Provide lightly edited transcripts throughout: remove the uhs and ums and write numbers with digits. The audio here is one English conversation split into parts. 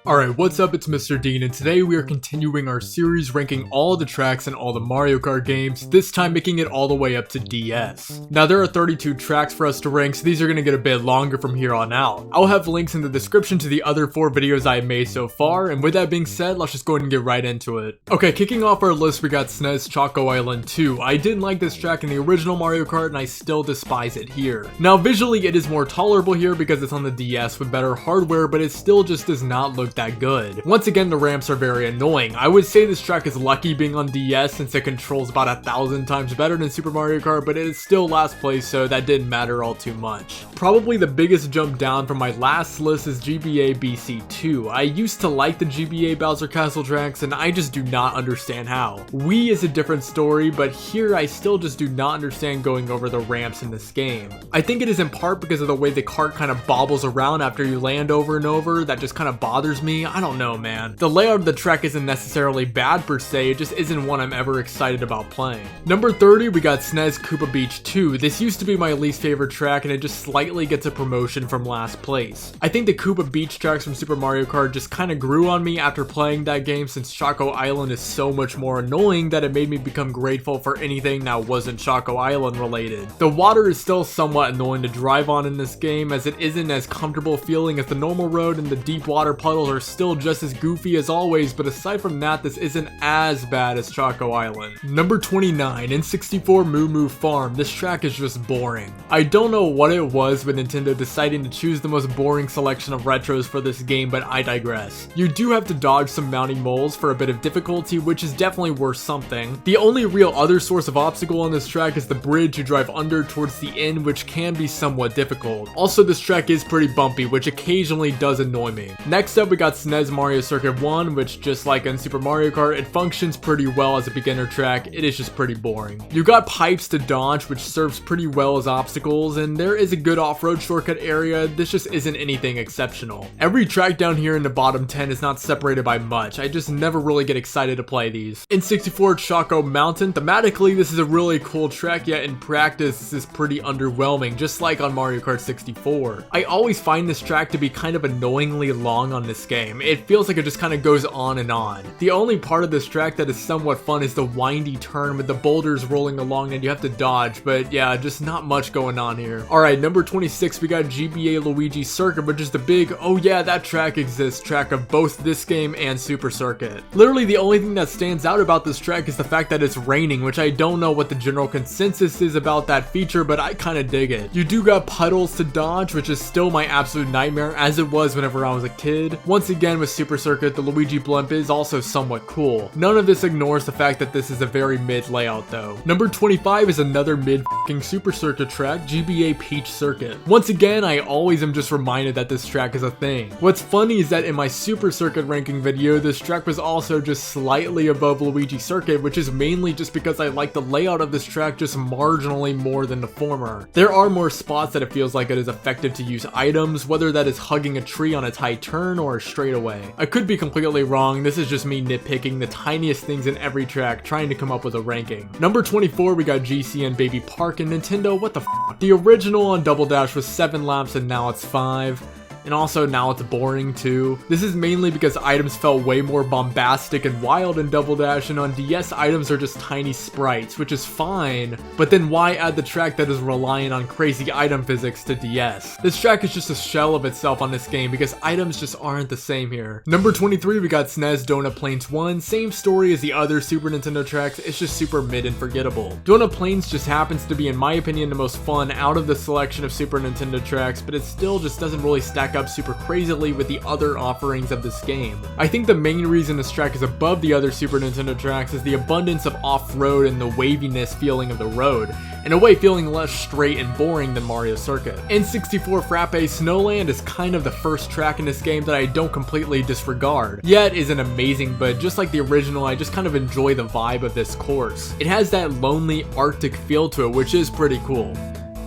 Alright, what's up? It's Mr. Dean, and today we are continuing our series ranking all the tracks in all the Mario Kart games, this time making it all the way up to DS. Now there are 32 tracks for us to rank, so these are going to get a bit longer from here on out. I'll have links in the description to the other 4 videos I have made so far, and with that being said, let's just go ahead and get right into it. Okay, kicking off our list we got SNES Choco Island 2. I didn't like this track in the original Mario Kart, and I still despise it here. Now visually it is more tolerable here because it's on the DS with better hardware, but it still just does not look that good. Once again, the ramps are very annoying. I would say this track is lucky being on DS since it controls about 1,000 times better than Super Mario Kart, but it is still last place, so that didn't matter all too much. Probably the biggest jump down from my last list is GBA BC2. I used to like the GBA Bowser Castle tracks, and I just do not understand how. Wii is a different story, but here I still just do not understand going over the ramps in this game. I think it is in part because of the way the cart kind of bobbles around after you land over and over. That just kind of bothers me. I don't know, man. The layout of the track isn't necessarily bad per se, it just isn't one I'm ever excited about playing. Number 30, we got SNES Koopa Beach 2. This used to be my least favorite track, and it just slightly gets a promotion from last place. I think the Koopa Beach tracks from Super Mario Kart just kind of grew on me after playing that game, since Choco Island is so much more annoying that it made me become grateful for anything that wasn't Choco Island related. The water is still somewhat annoying to drive on in this game, as it isn't as comfortable feeling as the normal road, and the deep water puddles are still just as goofy as always, but aside from that, this isn't as bad as Choco Island. Number 29, N64 Moo Moo Farm. This track is just boring. I don't know what it was with Nintendo deciding to choose the most boring selection of retros for this game, but I digress. You do have to dodge some mounting moles for a bit of difficulty, which is definitely worth something. The only real other source of obstacle on this track is the bridge you drive under towards the end, which can be somewhat difficult. Also, this track is pretty bumpy, which occasionally does annoy me. Next up, we got SNES Mario Circuit 1, which just like in Super Mario Kart, it functions pretty well as a beginner track. It is just pretty boring. You got pipes to dodge, which serves pretty well as obstacles, and there is a good off-road shortcut area. This just isn't anything exceptional. Every track down here in the bottom 10 is not separated by much. I just never really get excited to play these. N64 Choco Mountain. Thematically, this is a really cool track, yet in practice, this is pretty underwhelming, just like on Mario Kart 64. I always find this track to be kind of annoyingly long on this game. It feels like it just kind of goes on and on. The only part of this track that is somewhat fun is the windy turn with the boulders rolling along and you have to dodge, but yeah, just not much going on here. Alright, number 26, we got GBA Luigi Circuit, which is the big, oh yeah, that track exists track of both this game and Super Circuit. Literally the only thing that stands out about this track is the fact that it's raining, which I don't know what the general consensus is about that feature, but I kind of dig it. You do got puddles to dodge, which is still my absolute nightmare, as it was whenever I was a kid. Once again with Super Circuit, the Luigi blimp is also somewhat cool. None of this ignores the fact that this is a very mid layout though. Number 25 is another mid f***ing Super Circuit track, GBA Peach Circuit. Once again, I always am just reminded that this track is a thing. What's funny is that in my Super Circuit ranking video, this track was also just slightly above Luigi Circuit, which is mainly just because I like the layout of this track just marginally more than the former. There are more spots that it feels like it is effective to use items, whether that is hugging a tree on a tight turn or a straightaway. I could be completely wrong, this is just me nitpicking the tiniest things in every track, trying to come up with a ranking. Number 24, we got GCN Baby Park, and Nintendo, what the f***? The original on Double Dash was 7 laps and now it's 5. And also now it's boring too. This is mainly because items felt way more bombastic and wild in Double Dash, and on DS items are just tiny sprites, which is fine, but then why add the track that is reliant on crazy item physics to DS? This track is just a shell of itself on this game because items just aren't the same here. Number 23, we got SNES Donut Plains 1, same story as the other Super Nintendo tracks, it's just super mid and forgettable. Donut Plains just happens to be, in my opinion, the most fun out of the selection of Super Nintendo tracks, but it still just doesn't really stack up super crazily with the other offerings of this game. I think the main reason this track is above the other Super Nintendo tracks is the abundance of off-road and the waviness feeling of the road, in a way feeling less straight and boring than Mario Circuit. N64 Frappe Snowland is kind of the first track in this game that I don't completely disregard. Yeah, it isn't amazing, but just like the original, I just kind of enjoy the vibe of this course. It has that lonely Arctic feel to it, which is pretty cool.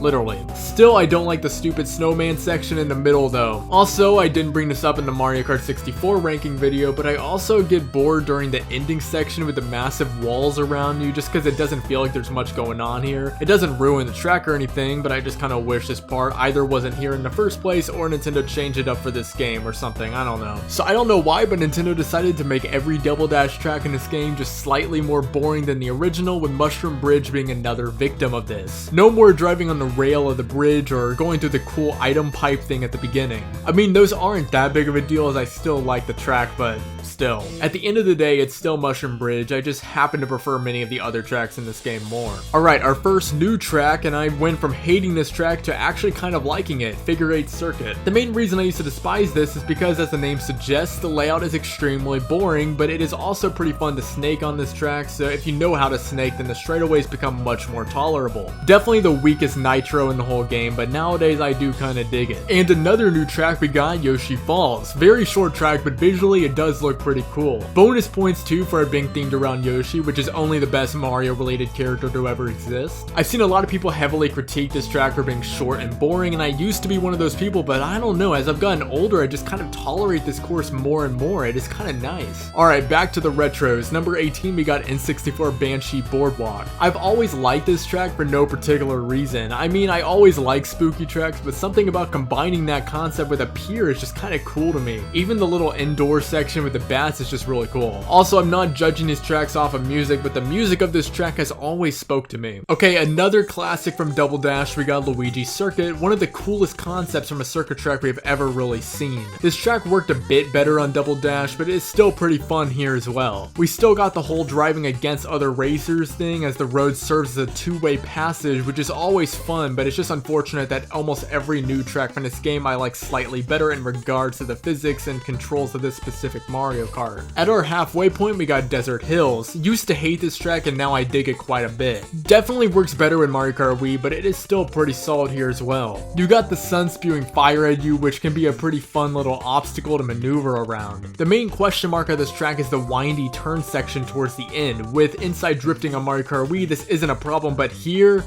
literally. Still, I don't like the stupid snowman section in the middle though. Also, I didn't bring this up in the Mario Kart 64 ranking video, but I also get bored during the ending section with the massive walls around you just because it doesn't feel like there's much going on here. It doesn't ruin the track or anything, but I just kind of wish this part either wasn't here in the first place or Nintendo changed it up for this game or something, I don't know. So I don't know why, but Nintendo decided to make every Double Dash track in this game just slightly more boring than the original, with Mushroom Bridge being another victim of this. No more driving on the rail of the bridge or going through the cool item pipe thing at the beginning. I mean, those aren't that big of a deal as I still like the track, but still. At the end of the day, it's still Mushroom Bridge. I just happen to prefer many of the other tracks in this game more. Alright, our first new track, and I went from hating this track to actually kind of liking it, Figure 8 Circuit. The main reason I used to despise this is because, as the name suggests, the layout is extremely boring, but it is also pretty fun to snake on this track, so if you know how to snake, then the straightaways become much more tolerable. Definitely the weakest nitro in the whole game, but nowadays I do kind of dig it. And another new track, we got Yoshi Falls. Very short track, but visually it does look pretty cool. Bonus points too for it being themed around Yoshi, which is only the best Mario related character to ever exist. I've seen a lot of people heavily critique this track for being short and boring, and I used to be one of those people, but I don't know, as I've gotten older I just kind of tolerate this course more and more. It is kind of nice. Alright, back to the retros. Number 18, we got N64 Banshee Boardwalk. I've always liked this track for no particular reason. I mean, I always like spooky tracks, but something about combining that concept with a pier is just kind of cool to me. Even the little indoor section with the bats is just really cool. Also, I'm not judging these tracks off of music, but the music of this track has always spoke to me. Okay, another classic from Double Dash, we got Luigi Circuit, one of the coolest concepts from a circuit track we have ever really seen. This track worked a bit better on Double Dash, but it is still pretty fun here as well. We still got the whole driving against other racers thing, as the road serves as a two-way passage, which is always fun, but it's just unfortunate that almost every new track from this game I like slightly better in regards to the physics and controls of this specific Mario Kart. At our halfway point, we got Desert Hills. Used to hate this track and now I dig it quite a bit. Definitely works better in Mario Kart Wii, but it is still pretty solid here as well. You got the sun spewing fire at you, which can be a pretty fun little obstacle to maneuver around. The main question mark of this track is the windy turn section towards the end. With inside drifting on Mario Kart Wii, this isn't a problem, but here,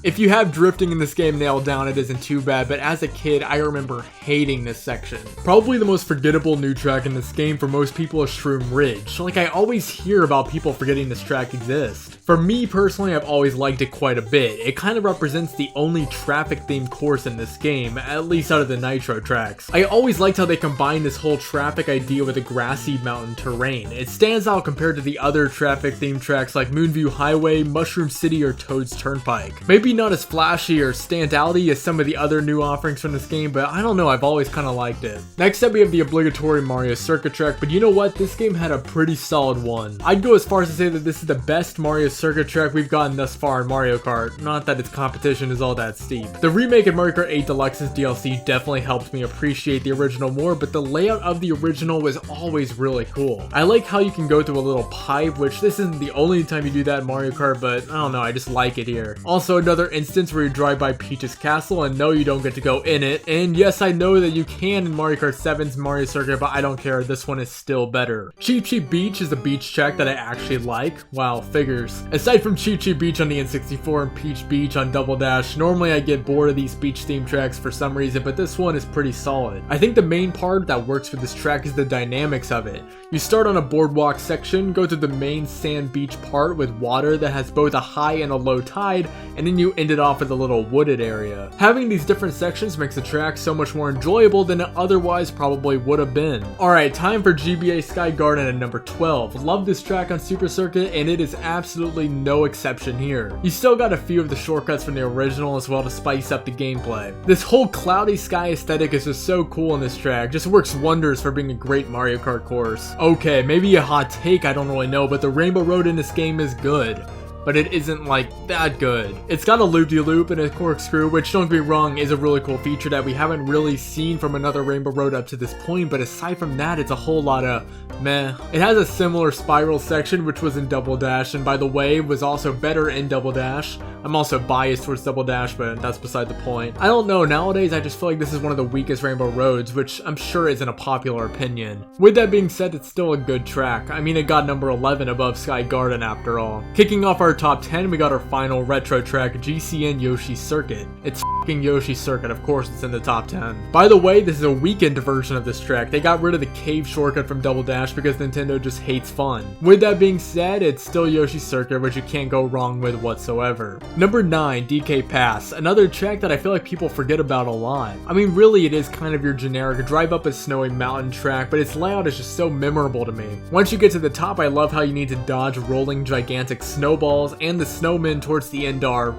if you have drifting in this game nailed down, it isn't too bad, but as a kid, I remember hating this section. Probably the most forgettable new track in this game for most people is Shroom Ridge. Like, I always hear about people forgetting this track exists. For me personally, I've always liked it quite a bit. It kind of represents the only traffic-themed course in this game, at least out of the Nitro tracks. I always liked how they combined this whole traffic idea with a grassy mountain terrain. It stands out compared to the other traffic-themed tracks like Moonview Highway, Mushroom City, or Toad's Turnpike. Maybe not as flashy or standouty as some of the other new offerings from this game, but I don't know, I've always kind of liked it. Next up, we have the obligatory Mario Circuit track, but you know what? This game had a pretty solid one. I'd go as far as to say that this is the best Mario Circuit track we've gotten thus far in Mario Kart, not that its competition is all that steep. The remake of Mario Kart 8 Deluxe's DLC definitely helped me appreciate the original more, but the layout of the original was always really cool. I like how you can go through a little pipe, which this isn't the only time you do that in Mario Kart, but I don't know, I just like it here. Also, another instance where you drive by Peach's castle, and no, you don't get to go in it, and yes, I know that you can in Mario Kart 7's Mario Circuit, but I don't care, this one is still better. Cheep Cheep Beach is a beach track that I actually like. Wow, figures. Aside from Cheep Cheep Beach on the N64 and Peach Beach on Double Dash, normally I get bored of these beach themed tracks for some reason, but this one is pretty solid. I think the main part that works for this track is the dynamics of it. You start on a boardwalk section, go to the main sand beach part with water that has both a high and a low tide, and then you end it off with a little wooded area. Having these different sections makes the track so much more enjoyable than it otherwise probably would have been. Alright, time for GBA Sky Garden at number 12. Love this track on Super Circuit, and it is absolutely no exception here. You still got a few of the shortcuts from the original as well to spice up the gameplay. This whole cloudy sky aesthetic is just so cool in this track, just works wonders for being a great Mario Kart course. Okay, maybe a hot take, I don't really know, but the Rainbow Road in this game is good, but it isn't like that good. It's got a loop-de-loop and a corkscrew, which, don't get me wrong, is a really cool feature that we haven't really seen from another Rainbow Road up to this point, but aside from that, it's a whole lot of meh. It has a similar spiral section which was in Double Dash, and by the way, was also better in Double Dash. I'm also biased towards Double Dash, but that's beside the point. I don't know, nowadays I just feel like this is one of the weakest Rainbow Roads, which I'm sure isn't a popular opinion. With that being said, it's still a good track. I mean, it got number 11 above Sky Garden after all. Kicking off our top 10, we got our final retro track, GCN Yoshi Circuit. It's f***ing Yoshi Circuit, of course it's in the top 10. By the way, this is a weakened version of this track. They got rid of the cave shortcut from Double Dash because Nintendo just hates fun. With that being said, it's still Yoshi Circuit, which you can't go wrong with whatsoever. Number 9, DK Pass, another track that I feel like people forget about a lot. I mean, really it is kind of your generic drive up a snowy mountain track, but its layout is just so memorable to me. Once you get to the top, I love how you need to dodge rolling gigantic snowballs, and the snowmen towards the end are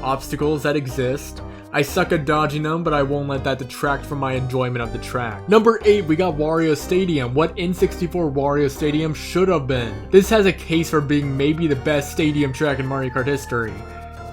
obstacles that exist. I suck at dodging them, but I won't let that detract from my enjoyment of the track. Number 8, we got Wario Stadium, what N64 Wario Stadium should have been. This has a case for being maybe the best stadium track in Mario Kart history,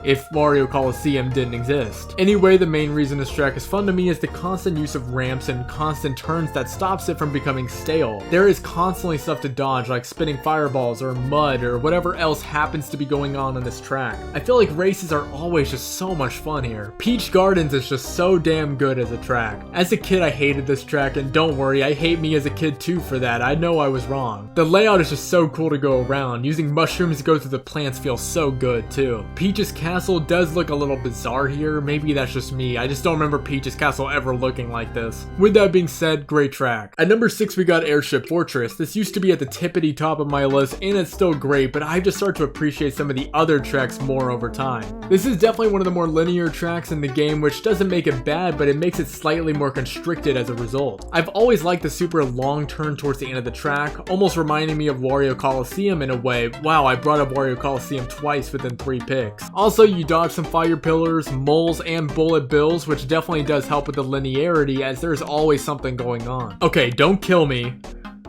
if Mario Coliseum didn't exist. Anyway, the main reason this track is fun to me is the constant use of ramps and constant turns that stops it from becoming stale. There is constantly stuff to dodge, like spinning fireballs or mud or whatever else happens to be going on this track. I feel like races are always just so much fun here. Peach Gardens is just so damn good as a track. As a kid, I hated this track, and don't worry, I hate me as a kid too for that. I know I was wrong. The layout is just so cool to go around. Using mushrooms to go through the plants feels so good too. Peach's Castle does look a little bizarre here. Maybe that's just me. I just don't remember Peach's Castle ever looking like this. With that being said, great track. At number 6, we got Airship Fortress. This used to be at the tippity top of my list, and it's still great, but I've just started to appreciate some of the other tracks more over time. This is definitely one of the more linear tracks in the game, which doesn't make it bad, but it makes it slightly more constricted as a result. I've always liked the super long turn towards the end of the track, almost reminding me of Wario Coliseum in a way. Wow, I brought up Wario Coliseum twice within 3 picks. Also, you dodge some fire pillars, moles, and bullet bills, which definitely does help with the linearity as there's always something going on. Okay, don't kill me.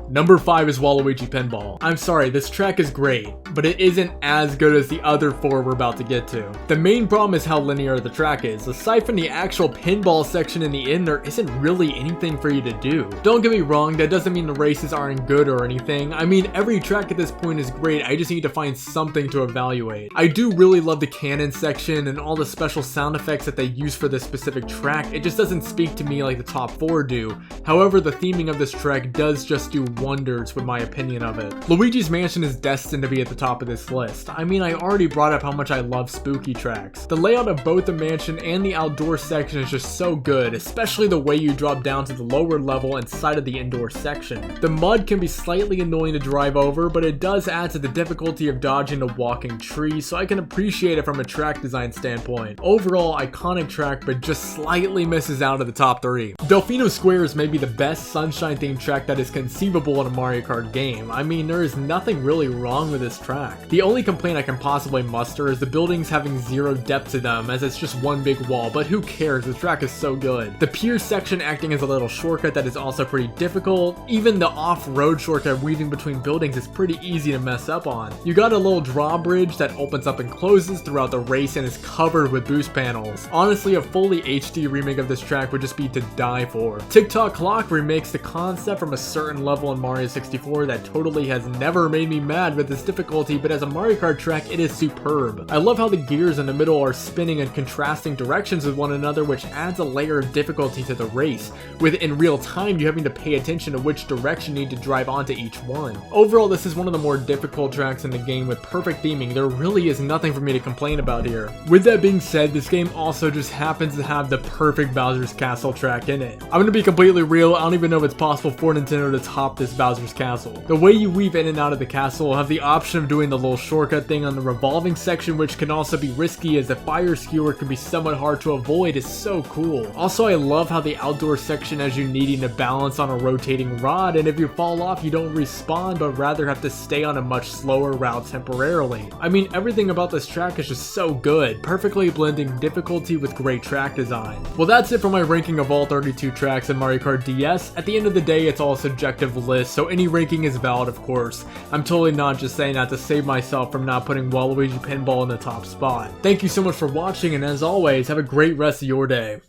Number 5 is Waluigi Pinball. I'm sorry, this track is great, but it isn't as good as the other 4 we're about to get to. The main problem is how linear the track is. Aside from the actual pinball section in the end, there isn't really anything for you to do. Don't get me wrong, that doesn't mean the races aren't good or anything. I mean, every track at this point is great, I just need to find something to evaluate. I do really love the cannon section and all the special sound effects that they use for this specific track. It just doesn't speak to me like the top 4 do. However, the theming of this track does just do wonders with my opinion of it. Luigi's Mansion is destined to be at the top of this list. I mean, I already brought up how much I love spooky tracks. The layout of both the mansion and the outdoor section is just so good, especially the way you drop down to the lower level inside of the indoor section. The mud can be slightly annoying to drive over, but it does add to the difficulty of dodging a walking tree, so I can appreciate it from a track design standpoint. Overall, iconic track, but just slightly misses out of the top 3. Delfino Square is maybe the best Sunshine themed track that is conceivable in a Mario Kart game. I mean, there is nothing really wrong with this track. The only complaint I can possibly muster is the buildings having zero depth to them, as it's just one big wall, but who cares, the track is so good. The pier section acting as a little shortcut that is also pretty difficult. Even the off-road shortcut weaving between buildings is pretty easy to mess up on. You got a little drawbridge that opens up and closes throughout the race and is covered with boost panels. Honestly, a fully HD remake of this track would just be to die for. Tick-Tock Clock remakes the concept from a certain level in Mario 64 that totally has never made me mad with its difficulty, but as a Mario Kart track, it is superb. I love how the gears in the middle are spinning in contrasting directions with one another, which adds a layer of difficulty to the race, with in real time you having to pay attention to which direction you need to drive onto each one. Overall, this is one of the more difficult tracks in the game with perfect theming. There really is nothing for me to complain about here. With that being said, this game also just happens to have the perfect Bowser's Castle track in it. I'm gonna be completely real, I don't even know if it's possible for Nintendo to top this Bowser's Castle. The way you weave in and out of the castle, have the option of doing the little shortcut thing on the revolving section, which can also be risky as the fire skewer can be somewhat hard to avoid, is so cool. Also, I love how the outdoor section has you needing to balance on a rotating rod, and if you fall off, you don't respawn, but rather have to stay on a much slower route temporarily. I mean, everything about this track is just so good, perfectly blending difficulty with great track design. Well, that's it for my ranking of all 32 tracks in Mario Kart DS. At the end of the day, it's all a subjective list, so any ranking is valid, of course. I'm totally not just saying that to save myself from not putting Waluigi Pinball in the top spot. Thank you so much for watching, and as always, have a great rest of your day.